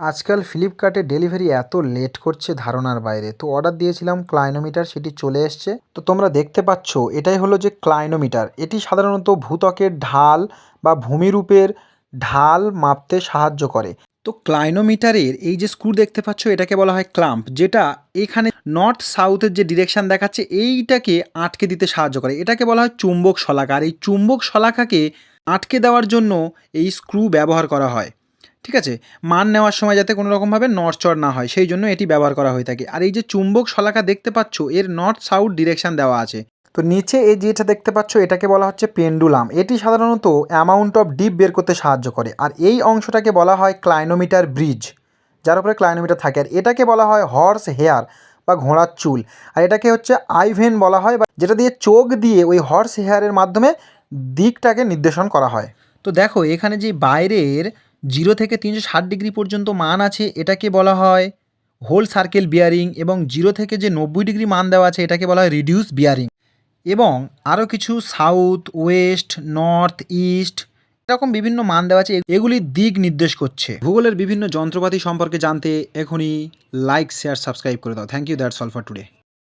আজকাল ফ্লিপকার্টে ডেলিভারি এত লেট করছে ধারণার বাইরে। তো অর্ডার দিয়েছিলাম ক্লাইনোমিটার, সেটি চলে এসছে। তো তোমরা দেখতে পাচ্ছ এটাই হলো যে ক্লাইনোমিটার। এটি সাধারণত ভূত্বকের ঢাল বা ভূমিরূপের ঢাল মাপতে সাহায্য করে। তো ক্লাইনোমিটারের এই যে স্ক্রু দেখতে পাচ্ছ এটাকে বলা হয় ক্লাম্প, যেটা এখানে নর্থ সাউথের যে ডিরেকশন দেখাচ্ছে এইটাকে আটকে দিতে সাহায্য করে। এটাকে বলা হয় চুম্বক শলাকা। আর এই চুম্বক শলাকাকে আটকে দেওয়ার জন্য এই স্ক্রু ব্যবহার করা হয়। ঠিক আছে, মান নেওয়ার সময় যাতে কোনো রকমভাবে নড়চড় না হয় সেই জন্য এটি ব্যবহার করা হয়ে থাকে। আর এই যে চুম্বক শলাকা দেখতে পাচ্ছ এর নর্থ সাউথ ডিরেকশন দেওয়া আছে। তো নিচে এই যেটা দেখতে পাচ্ছ এটাকে বলা হচ্ছে পেন্ডুলাম। এটি সাধারণত অ্যামাউন্ট অফ ডিপ বের করতে সাহায্য করে। আর এই অংশটাকে বলা হয় ক্লাইনোমিটার ব্রিজ, যার উপরে ক্লাইনোমিটার থাকে। আর এটাকে বলা হয় হর্স হেয়ার বা ঘোড়ার চুল। আর এটাকে হচ্ছে আইভেন বলা হয়, বা যেটা দিয়ে চোখ দিয়ে ওই হর্স হেয়ারের মাধ্যমে দিকটাকে নির্দেশন করা হয়। তো দেখো এখানে যে বাইরের 0 থেকে 360 ডিগ্রি পর্যন্ত মান আছে এটাকে বলা হয় হোল সার্কেল বিয়ারিং, এবং 0 থেকে যে 90 ডিগ্রি মান দেওয়া আছে এটাকে বলা হয় রিডিউস বিয়ারিং। এবং আরও কিছু সাউথ, ওয়েস্ট, নর্থ, ইস্ট এরকম বিভিন্ন মান দেওয়া আছে, এগুলি দিক নির্দেশ করছে। ভূগোলের বিভিন্ন যন্ত্রপাতি সম্পর্কে জানতে এখনই লাইক, শেয়ার, সাবস্ক্রাইব করে দাও। Thank you, that's all for today.